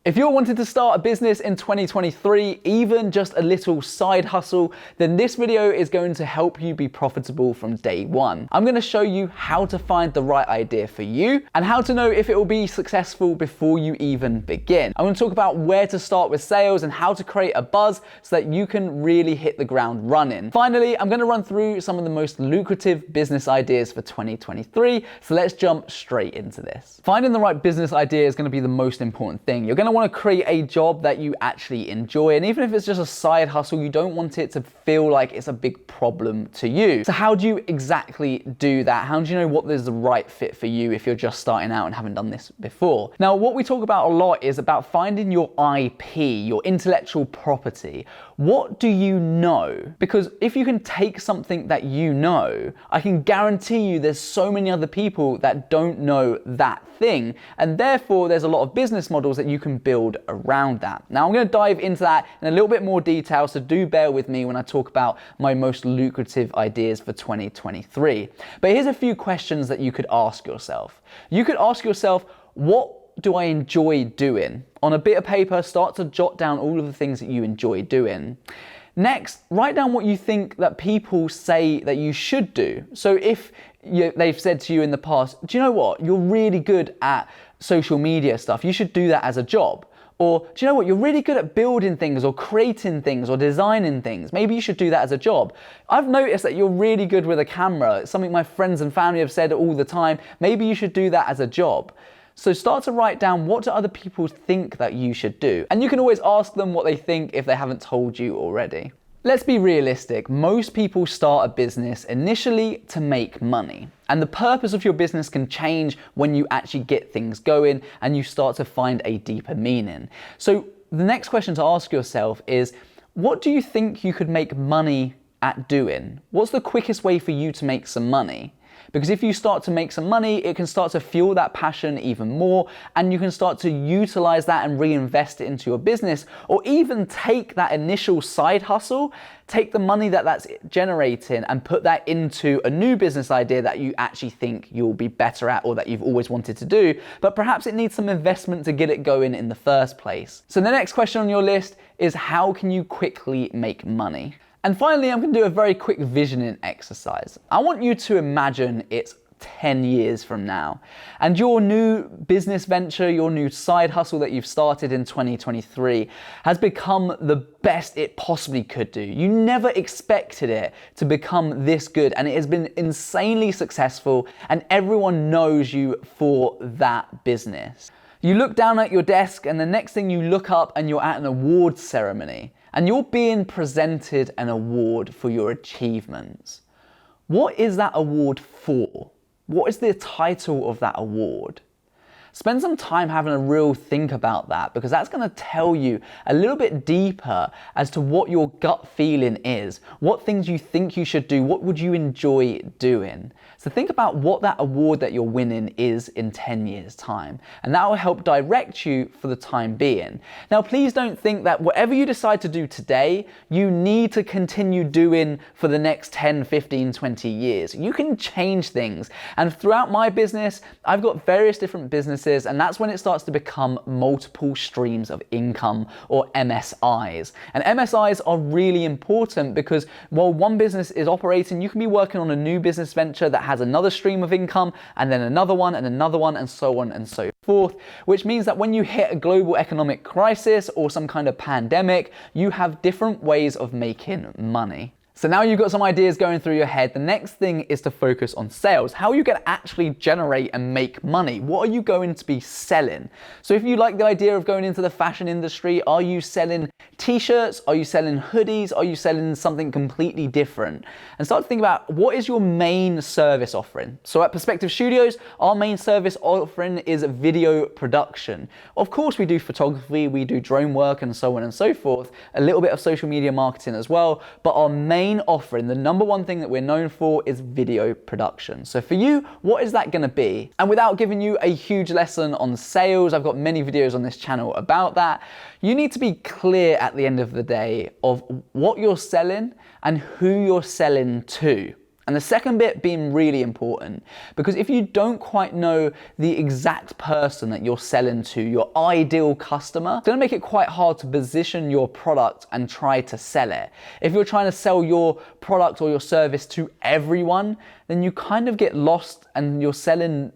If you're wanting to start a business in 2023, even just a little side hustle, then this video is going to help you be profitable from day one. I'm going to show you how to find the right idea for you and how to know if it will be successful before you even begin. I'm going to talk about where to start with sales and how to create a buzz so that you can really hit the ground running. Finally, I'm going to run through some of the most lucrative business ideas for 2023. So let's jump straight into this. Finding the right business idea is going to be the most important thing. You're going to want to create a job that you actually enjoy, and even if it's just a side hustle, you don't want it to feel like it's a big problem to you. So how do you exactly do that? How do you know what is the right fit for you if you're just starting out and haven't done this before? Now, what we talk about a lot is about finding your IP, your intellectual property. What do you know? Because if you can take something that you know, I can guarantee you there's so many other people that don't know that thing, and therefore there's a lot of business models that you can build around that. Now, I'm going to dive into that in a little bit more detail, so do bear with me when I talk about my most lucrative ideas for 2023. But here's a few questions that you could ask yourself. You could ask yourself, what do I enjoy doing? On a bit of paper, start to jot down all of the things that you enjoy doing. Next, write down what you think that people say that you should do. So if they've said to you in the past, do you know what? You're really good at social media stuff. You should do that as a job. Or, do you know what? You're really good at building things or creating things or designing things. Maybe you should do that as a job. I've noticed that you're really good with a camera. It's something my friends and family have said all the time. Maybe you should do that as a job. So start to write down, what do other people think that you should do? And you can always ask them what they think if they haven't told you already. Let's be realistic. Most people start a business initially to make money. And the purpose of your business can change when you actually get things going and you start to find a deeper meaning. So the next question to ask yourself is, what do you think you could make money at doing? What's the quickest way for you to make some money? Because if you start to make some money, it can start to fuel that passion even more, and you can start to utilize that and reinvest it into your business, or even take that initial side hustle, take the money that that's generating and put that into a new business idea that you actually think you'll be better at or that you've always wanted to do, but perhaps it needs some investment to get it going in the first place. So the next question on your list is, how can you quickly make money? And finally, I'm going to do a very quick visioning exercise. I want you to imagine it's 10 years from now, and your new business venture, your new side hustle that you've started in 2023 has become the best it possibly could do. You never expected it to become this good, and it has been insanely successful, and everyone knows you for that business. You look down at your desk, and the next thing you look up and you're at an awards ceremony, and you're being presented an award for your achievements. What is that award for? What is the title of that award? Spend some time having a real think about that, because that's going to tell you a little bit deeper as to what your gut feeling is, what things you think you should do, what would you enjoy doing. So think about what that award that you're winning is in 10 years' time, and that will help direct you for the time being. Now, please don't think that whatever you decide to do today, you need to continue doing for the next 10, 15, 20 years. You can change things. And throughout my business, I've got various different businesses, and that's when it starts to become multiple streams of income, or MSIs. And MSIs are really important because while one business is operating, you can be working on a new business venture that has another stream of income, and then another one, and so on and so forth, which means that when you hit a global economic crisis or some kind of pandemic, you have different ways of making money. So now you've got some ideas going through your head. The next thing is to focus on sales. How are you going to actually generate and make money? What are you going to be selling? So if you like the idea of going into the fashion industry, are you selling t-shirts? Are you selling hoodies? Are you selling something completely different? And start to think about, what is your main service offering? So at Perspective Studios, our main service offering is video production. Of course, we do photography, we do drone work, and so on and so forth. A little bit of social media marketing as well, but our main offering, the number one thing that we're known for, is video production. So for you, what is that going to be? And without giving you a huge lesson on sales, I've got many videos on this channel about that. You need to be clear at the end of the day of what you're selling and who you're selling to. And the second bit being really important, because if you don't quite know the exact person that you're selling to, your ideal customer, it's gonna make it quite hard to position your product and try to sell it. If you're trying to sell your product or your service to everyone, then you kind of get lost and you're selling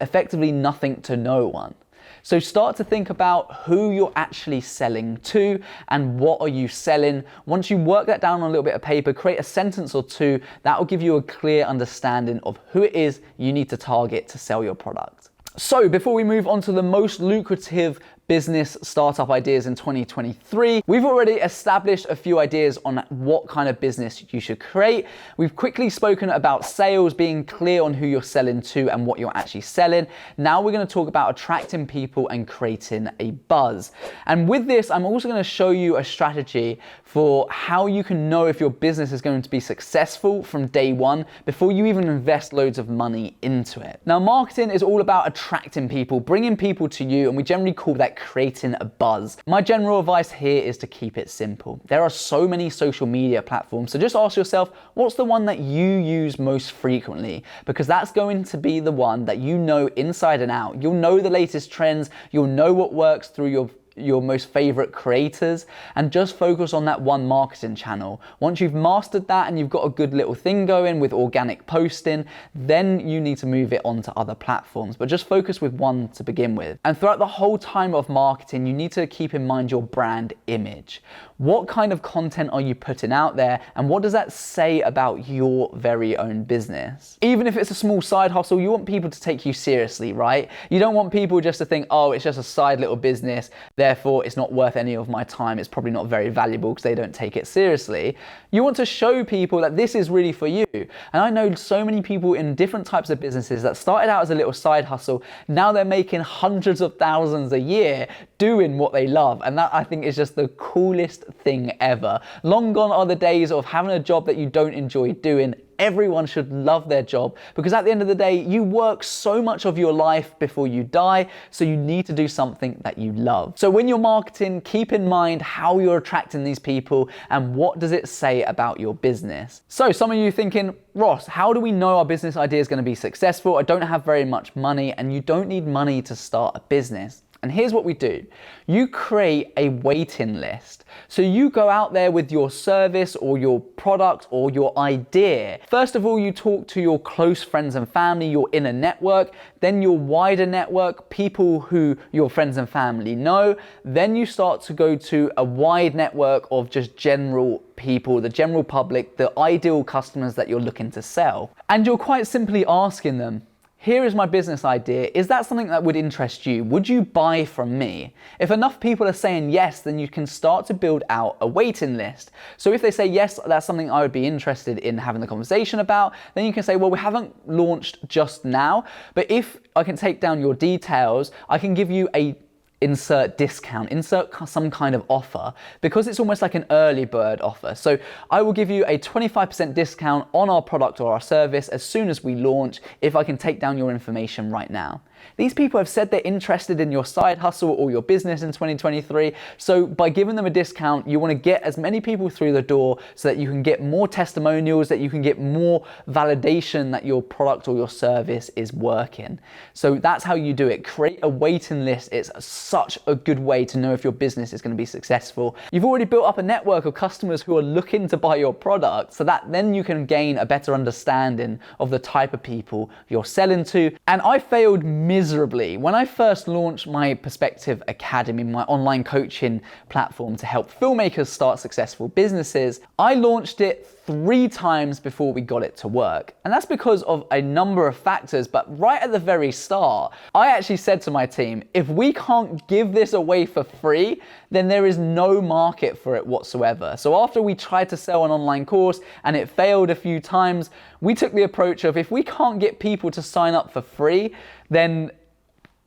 effectively nothing to no one. So start to think about who you're actually selling to and what are you selling. Once you work that down on a little bit of paper, create a sentence or two, that will give you a clear understanding of who it is you need to target to sell your product. So before we move on to the most lucrative business startup ideas in 2023. We've already established a few ideas on what kind of business you should create. We've quickly spoken about sales, being clear on who you're selling to and what you're actually selling. Now we're going to talk about attracting people and creating a buzz. And with this, I'm also going to show you a strategy for how you can know if your business is going to be successful from day one before you even invest loads of money into it. Now, marketing is all about attracting people, bringing people to you, and we generally call that creating a buzz. My general advice here is to keep it simple. There are so many social media platforms, so just ask yourself, what's the one that you use most frequently? Because that's going to be the one that you know inside and out. You'll know the latest trends, you'll know what works through your most favorite creators, and just focus on that one marketing channel. Once you've mastered that and you've got a good little thing going with organic posting, then you need to move it on to other platforms, but just focus with one to begin with. And throughout the whole time of marketing, you need to keep in mind your brand image. What kind of content are you putting out there, and what does that say about your very own business? Even if it's a small side hustle, you want people to take you seriously, right? You don't want people just to think, oh, it's just a side little business, therefore it's not worth any of my time, it's probably not very valuable because they don't take it seriously. You want to show people that this is really for you. And I know so many people in different types of businesses that started out as a little side hustle, now they're making hundreds of thousands a year doing what they love. And that, I think, is just the coolest thing ever. Long gone are the days of having a job that you don't enjoy doing. Everyone should love their job, because at the end of the day, you work so much of your life before you die, so you need to do something that you love. So when you're marketing, keep in mind how you're attracting these people and what does it say about your business. So some of you thinking, Ross, how do we know our business idea is going to be successful? I don't have very much money, and you don't need money to start a business. And here's what we do. You create a waiting list. So you go out there with your service or your product or your idea. First of all, you talk to your close friends and family, your inner network, then your wider network, people who your friends and family know. Then you start to go to a wide network of just general people, the general public, the ideal customers that you're looking to sell. And you're quite simply asking them, here is my business idea. Is that something that would interest you? Would you buy from me? If enough people are saying yes, then you can start to build out a waiting list. So if they say yes, that's something I would be interested in having the conversation about, then you can say, well, we haven't launched just now, but if I can take down your details, I can give you a insert discount, insert some kind of offer, because it's almost like an early bird offer. So I will give you a 25% discount on our product or our service as soon as we launch if I can take down your information right now. These people have said they're interested in your side hustle or your business in 2023. So by giving them a discount, you want to get as many people through the door so that you can get more testimonials, that you can get more validation that your product or your service is working. So that's how you do it. Create a waiting list. It's such a good way to know if your business is going to be successful. You've already built up a network of customers who are looking to buy your product, so that then you can gain a better understanding of the type of people you're selling to. And I failed miserably. When I first launched my Perspective Academy, my online coaching platform to help filmmakers start successful businesses, I launched it 3 times before we got it to work. And that's because of a number of factors, but right at the very start, I actually said to my team, if we can't give this away for free, then there is no market for it whatsoever. So after we tried to sell an online course and it failed a few times, we took the approach of, if we can't get people to sign up for free, then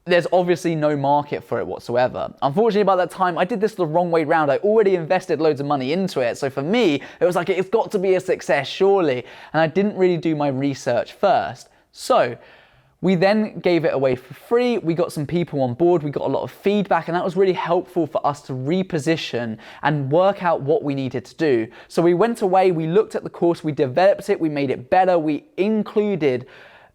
there's obviously no market for it whatsoever. Unfortunately, by that time, I did this the wrong way round. I already invested loads of money into it. So for me, it was like, it's got to be a success, surely. And I didn't really do my research first. So We then gave it away for free. We got some people on board. We got a lot of feedback, and that was really helpful for us to reposition and work out what we needed to do. So we went away, we looked at the course, we developed it, we made it better, we included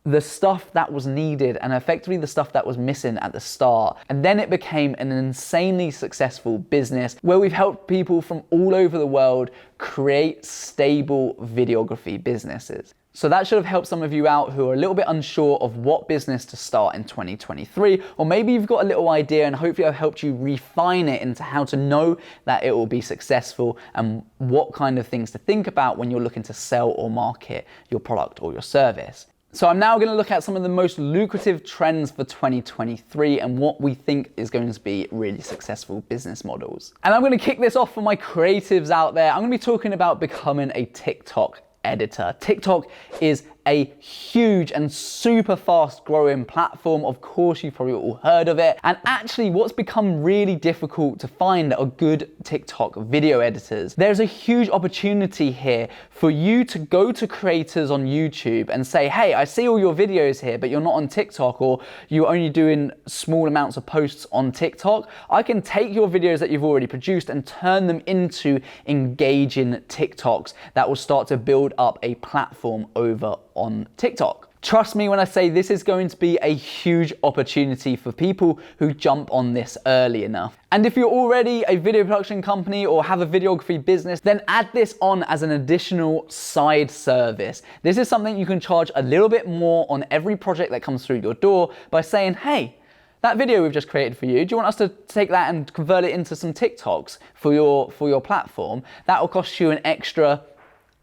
the stuff that was needed and effectively the stuff that was missing at the start. And then it became an insanely successful business where we've helped people from all over the world create stable videography businesses. So that should have helped some of you out who are a little bit unsure of what business to start in 2023, or maybe you've got a little idea and hopefully I've helped you refine it into how to know that it will be successful and what kind of things to think about when you're looking to sell or market your product or your service. So I'm now going to look at some of the most lucrative trends for 2023 and what we think is going to be really successful business models. And I'm going to kick this off for my creatives out there. I'm going to be talking about becoming a TikTok editor. TikTok is a huge and super fast growing platform. Of course, you've probably all heard of it. And actually what's become really difficult to find are good TikTok video editors. There's a huge opportunity here for you to go to creators on YouTube and say, hey, I see all your videos here, but you're not on TikTok, or you're only doing small amounts of posts on TikTok. I can take your videos that you've already produced and turn them into engaging TikToks that will start to build up a platform over on TikTok. Trust me when I say this is going to be a huge opportunity for people who jump on this early enough. And if you're already a video production company or have a videography business, then add this on as an additional side service. This is something you can charge a little bit more on every project that comes through your door by saying, hey, that video we've just created for you, do you want us to take that and convert it into some TikToks for your platform? That will cost you an extra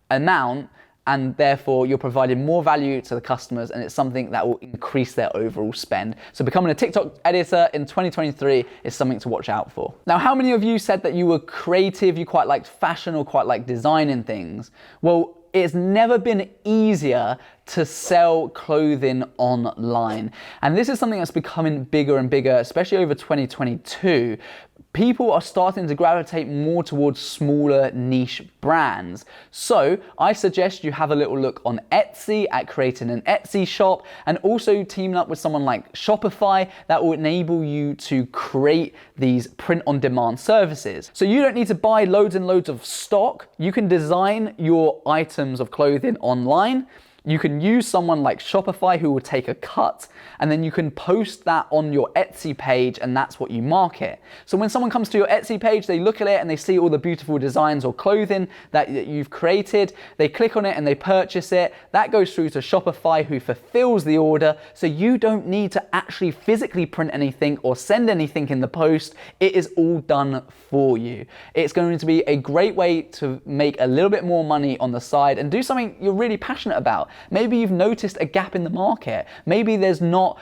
amount, and therefore you're providing more value to the customers, and it's something that will increase their overall spend. So becoming a TikTok editor in 2023 is something to watch out for. Now, how many of you said that you were creative, you quite liked fashion or quite liked designing things? Well, it's never been easier to sell clothing online. And this is something that's becoming bigger and bigger, especially over 2022. People are starting to gravitate more towards smaller niche brands. So I suggest you have a little look on Etsy at creating an Etsy shop, and also teaming up with someone like Shopify that will enable you to create these print on demand services. So you don't need to buy loads and loads of stock. You can design your items of clothing online. You can use someone like Shopify who will take a cut, and then you can post that on your Etsy page, and that's what you market. So when someone comes to your Etsy page, they look at it and they see all the beautiful designs or clothing that you've created. They click on it and they purchase it. That goes through to Shopify, who fulfills the order. So you don't need to actually physically print anything or send anything in the post. It is all done for you. It's going to be a great way to make a little bit more money on the side and do something you're really passionate about. Maybe you've noticed a gap in the market. Maybe there's not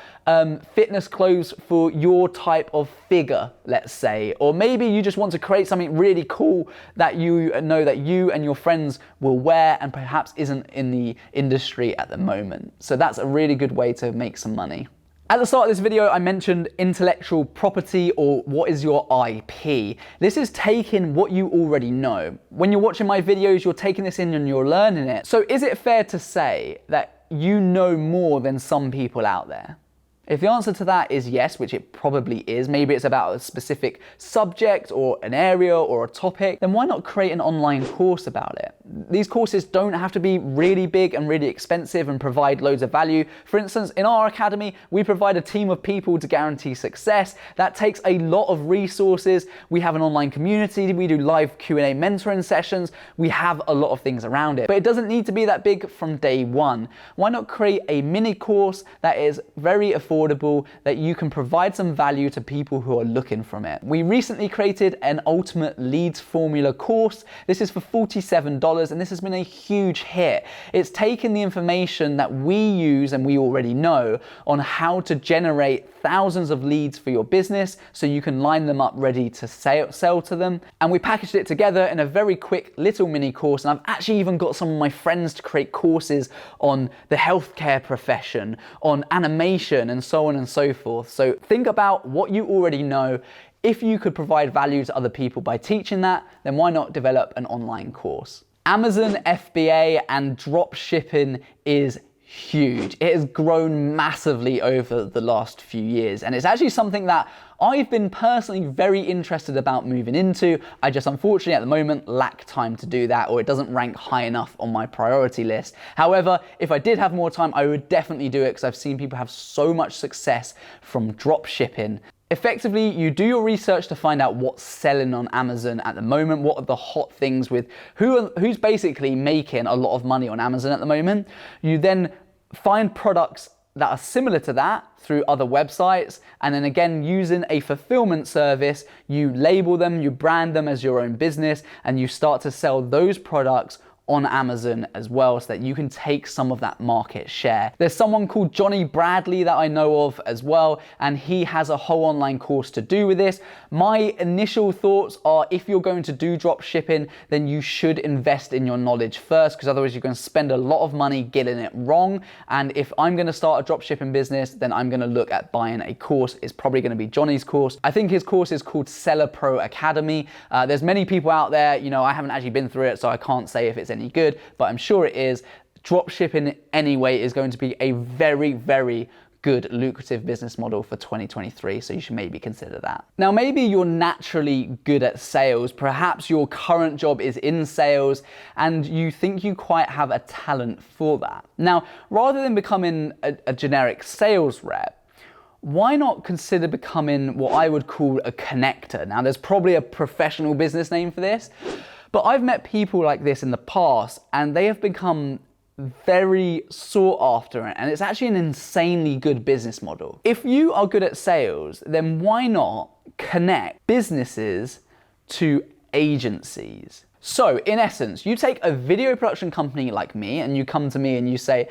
fitness clothes for your type of figure, let's say. Or maybe you just want to create something really cool that you know that you and your friends will wear and perhaps isn't in the industry at the moment. So that's a really good way to make some money. At the start of this video, I mentioned intellectual property, or what is your IP. This is taking what you already know. When you're watching my videos, you're taking this in and you're learning it. So is it fair to say that you know more than some people out there? If the answer to that is yes, which it probably is, maybe it's about a specific subject or an area or a topic, then why not create an online course about it? These courses don't have to be really big and really expensive and provide loads of value. For instance, in our academy, we provide a team of people to guarantee success. That takes a lot of resources. We have an online community. We do live Q&A mentoring sessions. We have a lot of things around it, but it doesn't need to be that big from day one. Why not create a mini course that is very affordable, that you can provide some value to people who are looking from it? We recently created an ultimate leads formula course. This is for $47, and this has been a huge hit. It's taken the information that we use and we already know on how to generate thousands of leads for your business so you can line them up ready to sell to them. And we packaged it together in a very quick little mini course. And I've actually even got some of my friends to create courses on the healthcare profession, on animation, and so on and so forth. So think about what you already know. If you could provide value to other people by teaching that, then why not develop an online course? Amazon FBA and drop shipping is huge. It has grown massively over the last few years, and it's actually something that I've been personally very interested about moving into. I just unfortunately at the moment lack time to do that, or it doesn't rank high enough on my priority list. However, if I did have more time, I would definitely do it because I've seen people have so much success from drop shipping. Effectively, you do your research to find out what's selling on Amazon at the moment, what are the hot things with who's basically making a lot of money on Amazon at the moment. You then find products that are similar to that through other websites, and then again, using a fulfillment service, you label them, you brand them as your own business, and you start to sell those products on Amazon as well, so that you can take some of that market share. There's someone called Johnny Bradley that I know of as well, and he has a whole online course to do with this. My initial thoughts are, if you're going to do drop shipping, then you should invest in your knowledge first, because otherwise you're going to spend a lot of money getting it wrong. And if I'm going to start a drop shipping business, then I'm going to look at buying a course. It's probably going to be Johnny's course. I think his course is called Seller Pro Academy. There's many people out there, you know, I haven't actually been through it, so I can't say if it's any good, but I'm sure it is. Drop shipping anyway is going to be a very, very good lucrative business model for 2023, so you should maybe consider that. Now, maybe you're naturally good at sales. Perhaps your current job is in sales and you think you quite have a talent for that. Now, rather than becoming a generic sales rep, why not consider becoming what I would call a connector? Now, there's probably a professional business name for this, but I've met people like this in the past and they have become very sought after, and it's actually an insanely good business model. If you are good at sales, then why not connect businesses to agencies? So in essence, you take a video production company like me and you come to me and you say,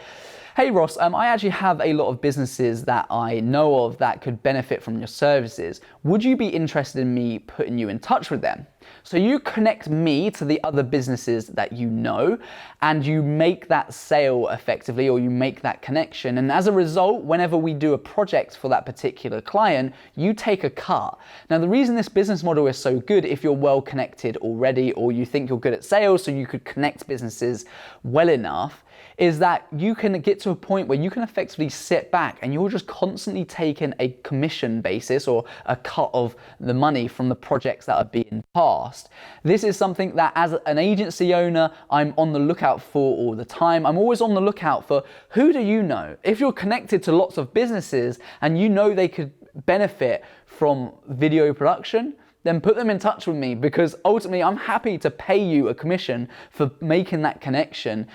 hey Ross, I actually have a lot of businesses that I know of that could benefit from your services. Would you be interested in me putting you in touch with them? So you connect me to the other businesses that you know, and you make that sale effectively, or you make that connection. And as a result, whenever we do a project for that particular client, you take a cut. Now, the reason this business model is so good, if you're well connected already, or you think you're good at sales, so you could connect businesses well enough, is that you can get to a point where you can effectively sit back and you're just constantly taking a commission basis or a cut of the money from the projects that are being passed. This is something that as an agency owner, I'm on the lookout for all the time. I'm always on the lookout for, who do you know? If you're connected to lots of businesses and you know they could benefit from video production, then put them in touch with me, because ultimately I'm happy to pay you a commission for making that connection,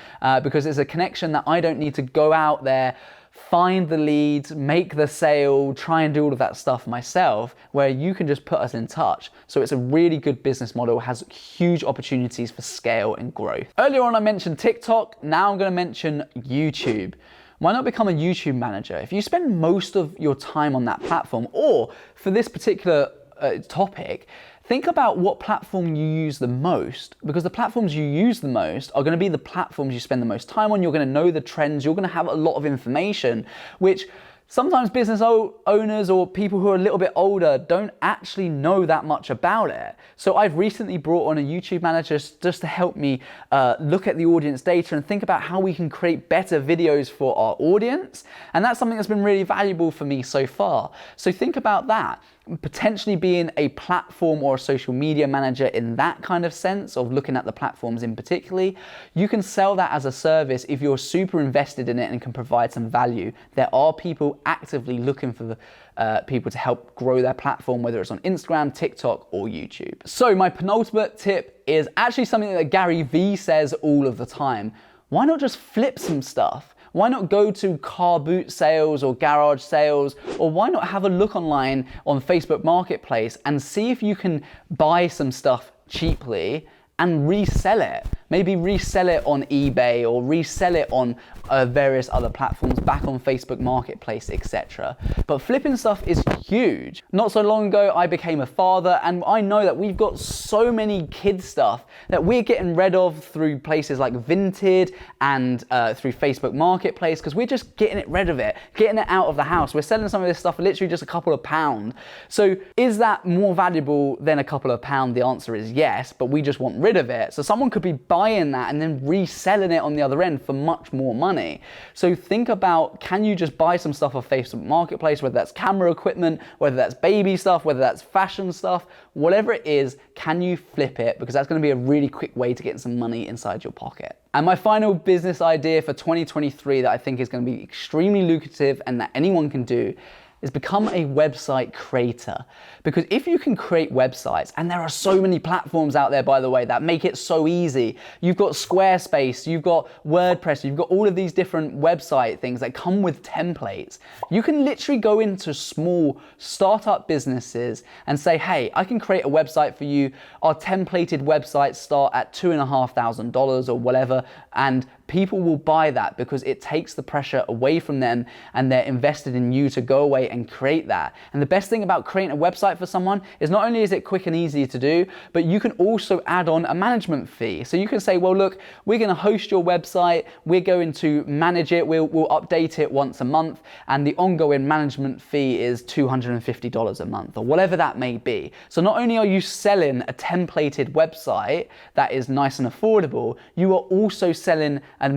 because it's a connection that I don't need to go out there, find the leads, make the sale, try and do all of that stuff myself, where you can just put us in touch. So it's a really good business model, has huge opportunities for scale and growth. Earlier on I mentioned TikTok, now I'm going to mention YouTube. Why not become a YouTube manager? If you spend most of your time on that platform, or for this particular topic, think about what platform you use the most, because the platforms you use the most are going to be the platforms you spend the most time on. You're going to know the trends, you're going to have a lot of information, which sometimes business owners or people who are a little bit older don't actually know that much about it. So I've recently brought on a YouTube manager just to help me look at the audience data and think about how we can create better videos for our audience. And that's something that's been really valuable for me so far. So think about that. Potentially being a platform or a social media manager in that kind of sense of looking at the platforms in particularly. You can sell that as a service if you're super invested in it and can provide some value. There are people actively looking for people to help grow their platform, whether it's on Instagram, TikTok, or YouTube. So my penultimate tip is actually something that Gary Vee says all of the time. Why not just flip some stuff? Why not go to car boot sales or garage sales, or why not have a look online on Facebook Marketplace and see if you can buy some stuff cheaply and resell it? Maybe resell it on eBay or resell it on various other platforms, back on Facebook Marketplace, etc. But flipping stuff is huge. Not so long ago, I became a father, and I know that we've got so many kids stuff that we're getting rid of through places like Vinted and through Facebook Marketplace, because we're just getting rid of it, getting it out of the house. We're selling some of this stuff for literally just a couple of pounds. So is that more valuable than a couple of pounds? The answer is yes, but we just want rid of it. So someone could be buying buying that and then reselling it on the other end for much more money. So think about, can you just buy some stuff off Facebook Marketplace, whether that's camera equipment, whether that's baby stuff, whether that's fashion stuff, whatever it is, can you flip it? Because that's going to be a really quick way to get some money inside your pocket. And my final business idea for 2023 that I think is going to be extremely lucrative and that anyone can do is become a website creator. Because if you can create websites, and there are so many platforms out there, by the way, that make it so easy. You've got Squarespace, you've got WordPress, you've got all of these different website things that come with templates. You can literally go into small startup businesses and say, hey, I can create a website for you. Our templated websites start at $2,500 or whatever, and people will buy that because it takes the pressure away from them and they're invested in you to go away and create that. And the best thing about creating a website for someone is not only is it quick and easy to do, but you can also add on a management fee. So you can say, well, look, we're going to host your website, we're going to manage it, we'll update it once a month, and the ongoing management fee is $250 a month or whatever that may be. So not only are you selling a templated website that is nice and affordable, you are also selling a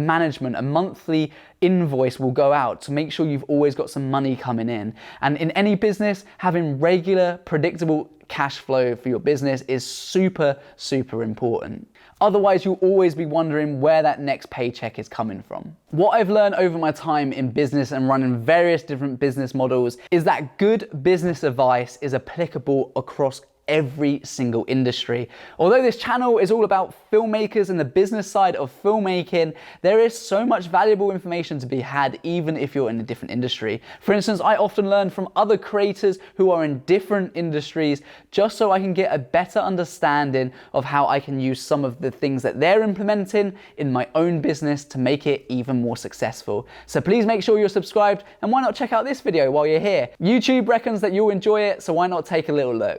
monthly invoice will go out to make sure you've always got some money coming in. And in any business, having regular, predictable cash flow for your business is super, super important. Otherwise, you'll always be wondering where that next paycheck is coming from. What I've learned over my time in business and running various different business models is that good business advice is applicable across every single industry. Although this channel is all about filmmakers and the business side of filmmaking, there is so much valuable information to be had even if you're in a different industry. For instance, I often learn from other creators who are in different industries just so I can get a better understanding of how I can use some of the things that they're implementing in my own business to make it even more successful. So please make sure you're subscribed, and why not check out this video while you're here? YouTube reckons that you'll enjoy it, so why not take a little look?